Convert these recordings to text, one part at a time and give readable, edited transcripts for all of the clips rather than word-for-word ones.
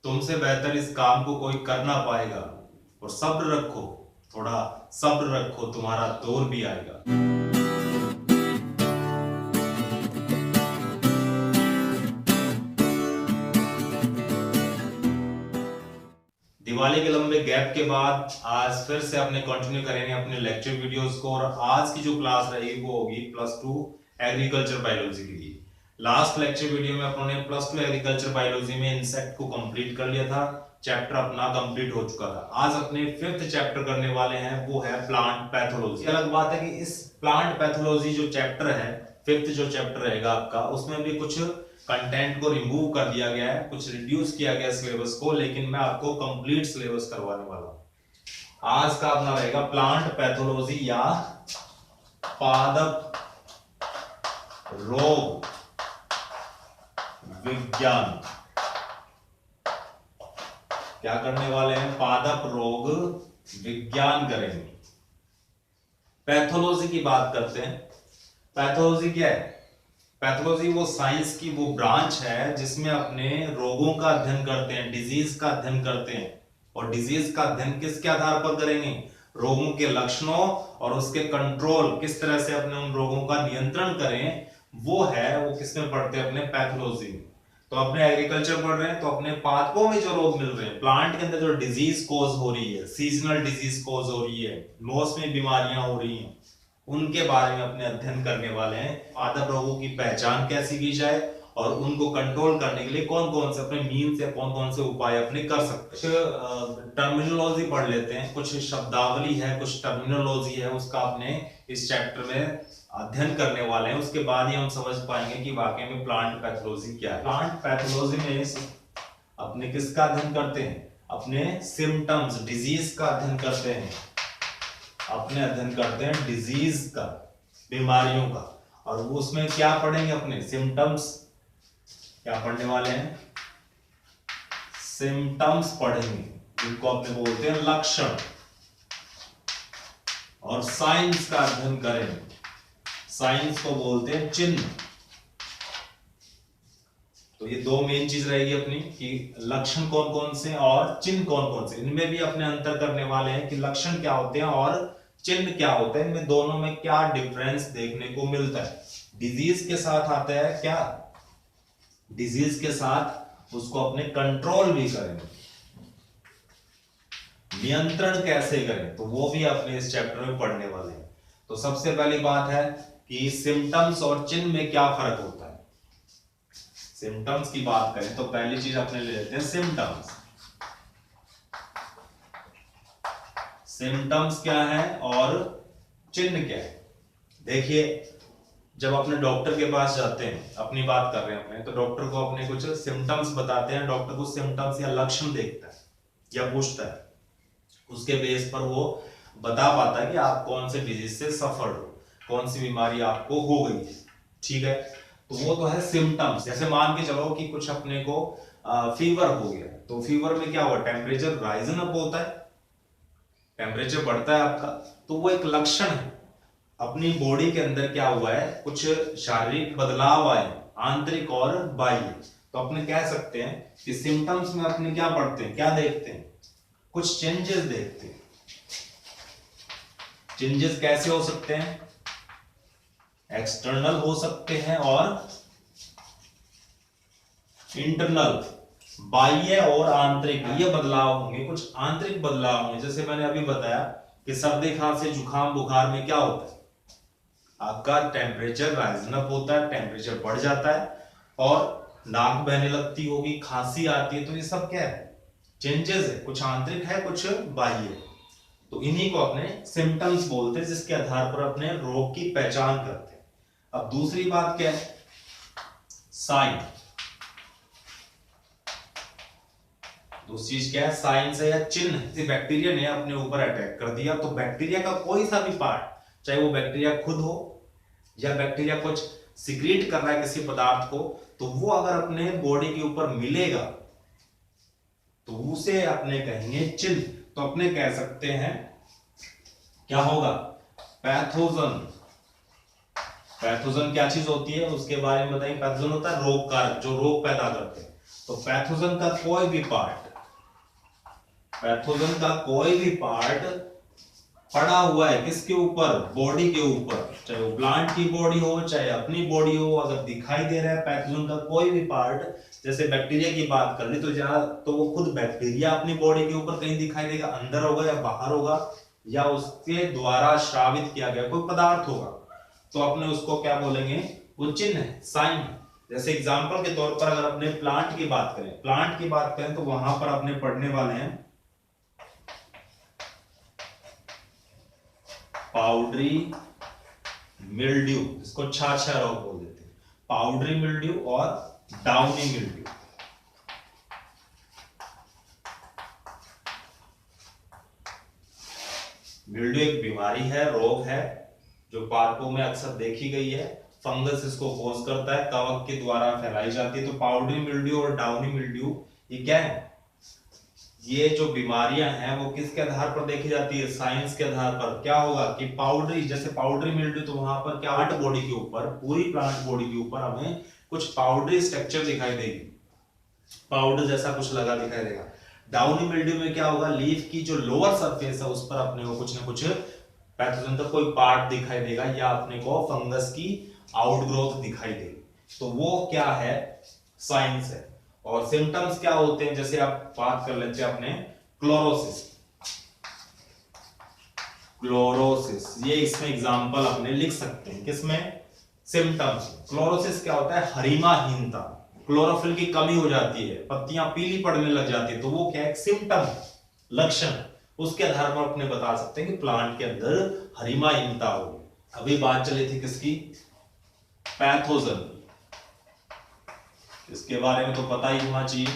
तुमसे बेहतर इस काम को कोई कर ना पाएगा। और सब्र रखो, थोड़ा सब्र रखो, तुम्हारा दौर भी आएगा। दिवाली के लंबे गैप के बाद आज फिर से अपने कंटिन्यू करेंगे अपने लेक्चर वीडियोस को। और आज की जो क्लास रहेगी वो होगी +2 एग्रीकल्चर बायोलॉजी के लिए। लास्ट लेक्चर वीडियो में अपनों ने +2 एग्रीकल्चर बायोलॉजी में इंसेक्ट को कंप्लीट कर लिया था, चैप्टर अपना कंप्लीट हो चुका था। आज अपने 5th चैप्टर करने वाले हैं, वो है प्लांट पैथोलॉजी। अलग बात है कि इस प्लांट पैथोलॉजी जो चैप्टर है, 5th जो चैप्टर रहेगा आपका, उसमें भी कुछ कंटेंट को रिमूव कर दिया गया है, कुछ रिड्यूस किया गया सिलेबस को, लेकिन मैं आपको कंप्लीट सिलेबस करवाने वाला हूं। आज का अपना रहेगा प्लांट पैथोलॉजी या पादप रोग विज्ञान। क्या करने वाले हैं? पादप रोग विज्ञान करेंगे। पैथोलॉजी की बात करते हैं। पैथोलॉजी क्या है? पैथोलॉजी वो साइंस की वो ब्रांच है जिसमें अपने रोगों का अध्ययन करते हैं, डिजीज का अध्ययन करते हैं। और डिजीज का अध्ययन किसके आधार पर करेंगे? रोगों के लक्षणों और उसके कंट्रोल, किस तरह से अपने उन रोगों का नियंत्रण करें, वो है वो किसमें पढ़ते हैं? अपने पैथोलॉजी में। तो अपने एग्रीकल्चर पढ़ रहे हैं तो अपने पादपों में जो रोग मिल रहे हैं, प्लांट के अंदर जो डिजीज कोज हो रही है, सीजनल डिजीज कोज हो रही है, मौसमी बीमारियां हो रही हैं, उनके बारे में अपने अध्ययन करने वाले हैं। पादप रोगों की पहचान कैसे की जाए और उनको कंट्रोल करने के लिए कौन कौन से अपने मीन्स या कौन कौन से उपाय अपने कर सकते हैं। टर्मिनोलॉजी पढ़ लेते हैं, कुछ शब्दावली है, कुछ टर्मिनोलॉजी है, उसका अपने इस चैप्टर में अध्ययन करने वाले हैं। उसके बाद ही हम समझ पाएंगे कि वाकई में प्लांट पैथोलॉजी क्या है। प्लांट पैथोलॉजी में अपने किसका अध्ययन करते हैं? अपने सिम्टम्स, डिजीज का अध्ययन करते हैं। अपने अध्ययन करते हैं डिजीज का, बीमारियों का। और वो उसमें क्या पढ़ेंगे? अपने सिम्टम्स। क्या पढ़ने वाले हैं? सिम्टम्स पढ़ेंगे, जिनको अपने बोलते हैं लक्षण। और साइंस का अध्ययन करेंगे, साइंस को बोलते हैं चिन्ह। तो ये दो मेन चीज रहेगी अपनी कि लक्षण कौन कौन से और चिन्ह कौन कौन से। इनमें भी अपने अंतर करने वाले हैं कि लक्षण क्या होते हैं और चिन्ह क्या होता है, इनमें दोनों में क्या डिफरेंस देखने को मिलता है। डिजीज के साथ आता है क्या? डिजीज के साथ उसको अपने कंट्रोल भी करेंगे, नियंत्रण कैसे करें, तो वो भी अपने इस चैप्टर में पढ़ने वाले हैं। तो सबसे पहली बात है कि सिम्टम्स और चिन्ह में क्या फर्क होता है। सिम्टम्स की बात करें तो पहली चीज अपने ले लेते हैं सिम्टम्स। सिम्टम्स क्या है और चिन्ह क्या है? देखिए, जब अपने डॉक्टर के पास जाते हैं, अपनी बात कर रहे हैं अपने, तो डॉक्टर को अपने कुछ सिम्टम्स बताते हैं। डॉक्टर को सिम्टम्स या लक्षण देखता है या पूछता है, उसके बेस पर वो बता पाता है कि आप कौन से डिजीज से सफर हो, कौन सी बीमारी आपको हो गई है। ठीक है, तो वो तो है सिम्टम्स। जैसे मान के चलो कि कुछ अपने को फीवर हो गया, तो फीवर में क्या हुआ? टेम्परेचर राइजन अप होता है, टेम्परेचर बढ़ता है आपका, तो वो एक लक्षण है। अपनी बॉडी के अंदर क्या हुआ है? कुछ शारीरिक बदलाव आए, आंतरिक और बाह्य। तो अपने कह सकते हैं कि सिम्टम्स में अपने क्या पढ़ते हैं, क्या देखते हैं? कुछ चेंजेस देखते हैं। चेंजेस कैसे हो सकते हैं? एक्सटर्नल हो सकते हैं और इंटरनल, बाह्य और आंतरिक, ये बदलाव होंगे। कुछ आंतरिक बदलाव होंगे, जैसे मैंने अभी बताया कि सर्दी खांसी जुकाम बुखार में क्या होता है? आपका टेम्परेचर राइजन अप होता है, टेम्परेचर बढ़ जाता है और नाक बहने लगती होगी, खांसी आती है। तो ये सब क्या है? चेंजेस है, कुछ आंतरिक है, कुछ बाह्य है। तो इन्हीं को अपने सिम्टम्स बोलते हैं, जिसके आधार पर अपने रोग की पहचान करते हैं। अब दूसरी बात क्या है? साइन। दूसरी चीज क्या है? साइंस है या चिन्ह। बैक्टीरिया ने अपने ऊपर अटैक कर दिया, तो बैक्टीरिया का कोई सा भी पार्ट, चाहे वो बैक्टीरिया खुद हो या बैक्टीरिया कुछ सिक्रीट कर रहा है किसी पदार्थ को, तो वो अगर अपने बॉडी के ऊपर मिलेगा तो उसे अपने कहेंगे चिन्ह। तो अपने कह सकते हैं क्या होगा? पैथोजन। पैथोजन क्या चीज होती है उसके बारे में बताइए। पैथोजन होता है रोग कारक, जो रोग पैदा करते हैं। तो पैथोजन का कोई भी पार्ट, पैथोजन का कोई भी पार्ट पड़ा हुआ है किसके ऊपर, बॉडी के ऊपर, चाहे वो प्लांट की बॉडी हो चाहे अपनी बॉडी हो, अगर दिखाई दे रहा है पैथोजन का कोई भी पार्ट, जैसे बैक्टीरिया की बात कर ली तो जहां तो वो खुद बैक्टीरिया अपनी बॉडी के ऊपर कहीं दिखाई देगा, अंदर होगा या बाहर होगा, या उसके द्वारा श्रावित किया गया कोई पदार्थ होगा, तो अपने उसको क्या बोलेंगे, वो चिन्ह है, साइन है। जैसे एग्जांपल के तौर पर अगर अपने प्लांट की बात करें, प्लांट की बात करें तो वहां पर अपने पढ़ने वाले हैं पाउडरी मिल्ड्यू, इसको छाछा रोग बोल देते हैं, पाउडरी मिल्ड्यू और डाउनी मिल्ड्यू। मिल्ड्यू एक बीमारी है, रोग है, जो पार्कों में अक्सर देखी गई है, फंगस इसको कोज करता है, कवक के द्वारा फैलाई जाती है। तो पाउडरी मिल्ड्यू और डाउनी मिल्ड्यू ये क्या है, ये जो बीमारियां हैं वो किसके आधार पर देखी जाती है, साइंस के आधार पर। क्या होगा कि पाउडरी, जैसे पाउडरी मिल्ड्यू तो वहां पर क्या, प्लांट बॉडी के ऊपर, पूरी प्लांट बॉडी के ऊपर हमें कुछ पाउडरी स्ट्रक्चर दिखाई देगी, पाउडर जैसा कुछ लगा दिखाई देगा। डाउनी मिल्ड्यू में क्या होगा, लीफ की जो लोअर सरफेस है उस पर अपने को कुछ ना कुछ पैथोजन का कोई पार्ट दिखाई देगा, या अपने को फंगस की आउटग्रोथ दिखाई देगी। तो वो क्या है, साइंस है। और सिम्टम्स क्या होते हैं, जैसे आप बात कर लेते हैं अपने क्लोरोसिस, क्लोरोसिस ये इसमें एग्जांपल अपने लिख सकते हैं, किसमें, सिम्टम्स। क्लोरोसिस क्या होता है, हरिमाहीनता, क्लोरोफिल की कमी हो जाती है, पत्तियां पीली पड़ने लग जाती है, तो वो क्या है, सिम्टम, लक्षण, उसके आधार पर अपने बता सकते हैं कि प्लांट के अंदर हरिमाहीनता होगी। अभी बात चली थी किसकी, पैथोजन, इसके बारे में तो पता ही होना चाहिए,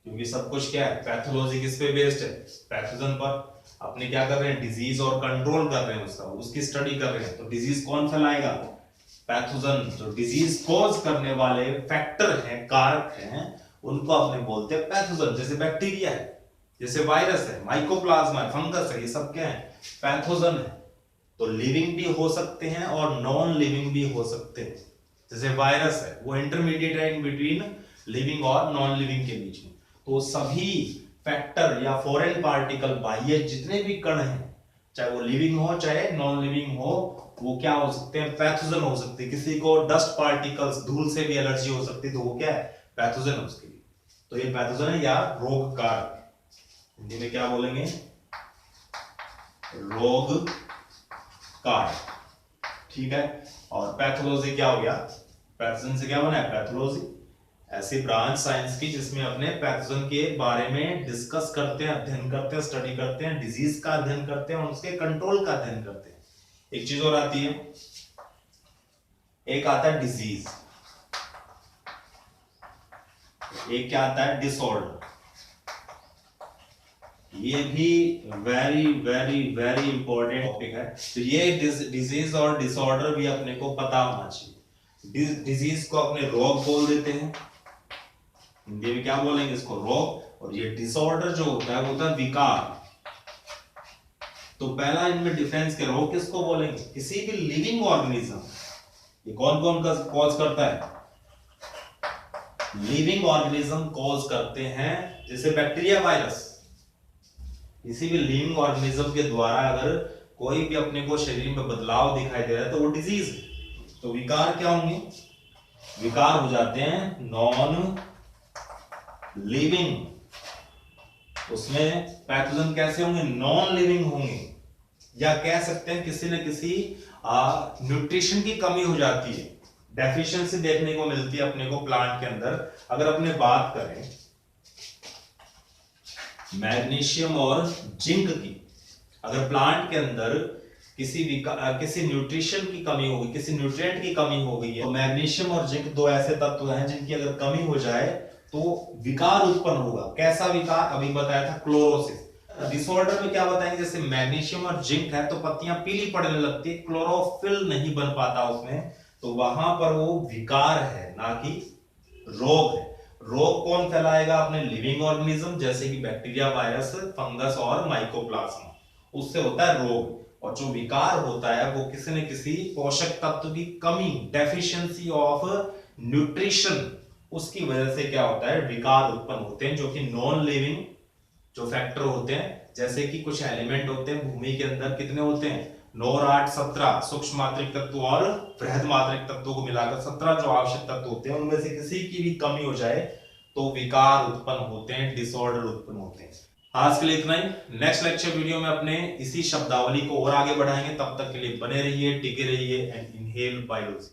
क्योंकि सब कुछ क्या है, पैथोलॉजी किस पे बेस्ड है, पैथोजन पर। अपने क्या कर रहे हैं, डिजीज और कंट्रोल कर रहे हैं उसका, उसकी स्टडी कर रहे हैं। तो डिजीज कौन फैलाएगा, पैथोजन। जो डिजीज कॉज करने वाले फैक्टर हैं, कारक हैं, उनको अपने बोलते हैं पैथोजन। जैसे बैक्टीरिया है, जैसे वायरस है, माइकोप्लाज्मा है, फंगस है, ये सब क्या है, पैथोजन है। तो लिविंग भी हो सकते हैं और नॉन लिविंग भी हो सकते हैं। जैसे वायरस है, वो इंटरमीडिएट है इन बिटवीन लिविंग और नॉन लिविंग के बीच में। तो सभी फैक्टर या फॉरेन पार्टिकल, बाह्य जितने भी कण हैं, चाहे वो लिविंग हो चाहे नॉन लिविंग हो, वो क्या हो सकते हैं, पैथोजन हो सकते हैं। किसी को डस्ट पार्टिकल्स, धूल से भी एलर्जी हो सकती है, तो वो क्या है, पैथोजन है उसके लिए। तो ये पैथोजन है या रोग कारक, हिंदी में क्या बोलेंगे, रोग कारक, ठीक है। और पैथोलॉजी क्या हो गया, पैथोजन से क्या बना है, पैथोलॉजी, ऐसी ब्रांच साइंस की जिसमें अपने पैथोजन के बारे में डिस्कस करते हैं, अध्ययन करते हैं, स्टडी करते हैं, डिजीज का अध्ययन करते हैं और उसके कंट्रोल का अध्ययन करते हैं। एक चीज और आती है, एक आता है डिजीज, एक क्या आता है, डिसऑर्डर। ये भी very very very important topic है। तो ये डिजीज और डिसऑर्डर भी अपने को पता होना चाहिए। डिजीज को अपने रोग बोल देते हैं, हिंदी में क्या बोलेंगे इसको, रोग। और ये डिसऑर्डर जो होता है वो होता है विकार। तो पहला इनमें डिफरेंस क्या, रोग किसको बोलेंगे, किसी भी लिविंग ऑर्गेनिज्म, ये कौन कौन का कॉज करता है, लिविंग ऑर्गेनिज्म कॉज करते हैं। जैसे बैक्टीरिया, वायरस, किसी भी लिविंग ऑर्गेनिज्म के द्वारा अगर कोई भी अपने को शरीर में बदलाव दिखाई दे रहा है तो वो डिजीज है। तो विकार क्या होंगे, विकार हो जाते हैं नॉन लिविंग, उसमें पैथोजन कैसे होंगे, नॉन लिविंग होंगे। या कह सकते हैं किसी न किसी न्यूट्रिशन की कमी हो जाती है, डेफिशिएंसी देखने को मिलती है अपने को प्लांट के अंदर। अगर अपने बात करें मैग्नीशियम और जिंक की, अगर प्लांट के अंदर किसी न्यूट्रिशन की कमी होगी, किसी न्यूट्रिएंट की कमी हो गई है, तो मैग्नीशियम और जिंक दो ऐसे तत्व हैं जिनकी अगर कमी हो जाए तो विकार उत्पन्न होगा। कैसा विकार, अभी बताया था, क्लोरोसिस। डिसऑर्डर में क्या बताएंगे, जैसे मैग्नीशियम और जिंक है तो पत्तियां पीली पड़ने लगती है, क्लोरोफिल नहीं बन पाता उसमें, तो वहां पर वो विकार है, ना कि रोग है। रोग कौन फैलाएगा, अपने लिविंग ऑर्गेनिज्म जैसे कि बैक्टीरिया, वायरस, फंगस और माइकोप्लाज्मा, उससे होता है रोग। और जो विकार होता है वो किसी न किसी पोषक तत्व की कमी, डेफिशिएंसी ऑफ न्यूट्रिशन, उसकी वजह से क्या होता है, विकार उत्पन्न होते हैं, जो कि नॉन लिविंग जो फैक्टर होते हैं, जैसे कि कुछ एलिमेंट होते हैं भूमि के अंदर, कितने होते हैं, 9 और 8 17 सूक्ष्म मात्रिक तत्व और बृहद मात्रिक तत्वों को मिलाकर 17 जो आवश्यक तत्व होते हैं, उनमें से किसी की भी कमी हो जाए तो विकार उत्पन्न होते हैं, डिसऑर्डर उत्पन्न होते हैं। आज के लिए इतना ही। नेक्स्ट लेक्चर वीडियो में अपने इसी शब्दावली को और आगे बढ़ाएंगे। तब तक के लिए बने रहिए, टिके रहिए एंड इनहेल बायोलॉजी।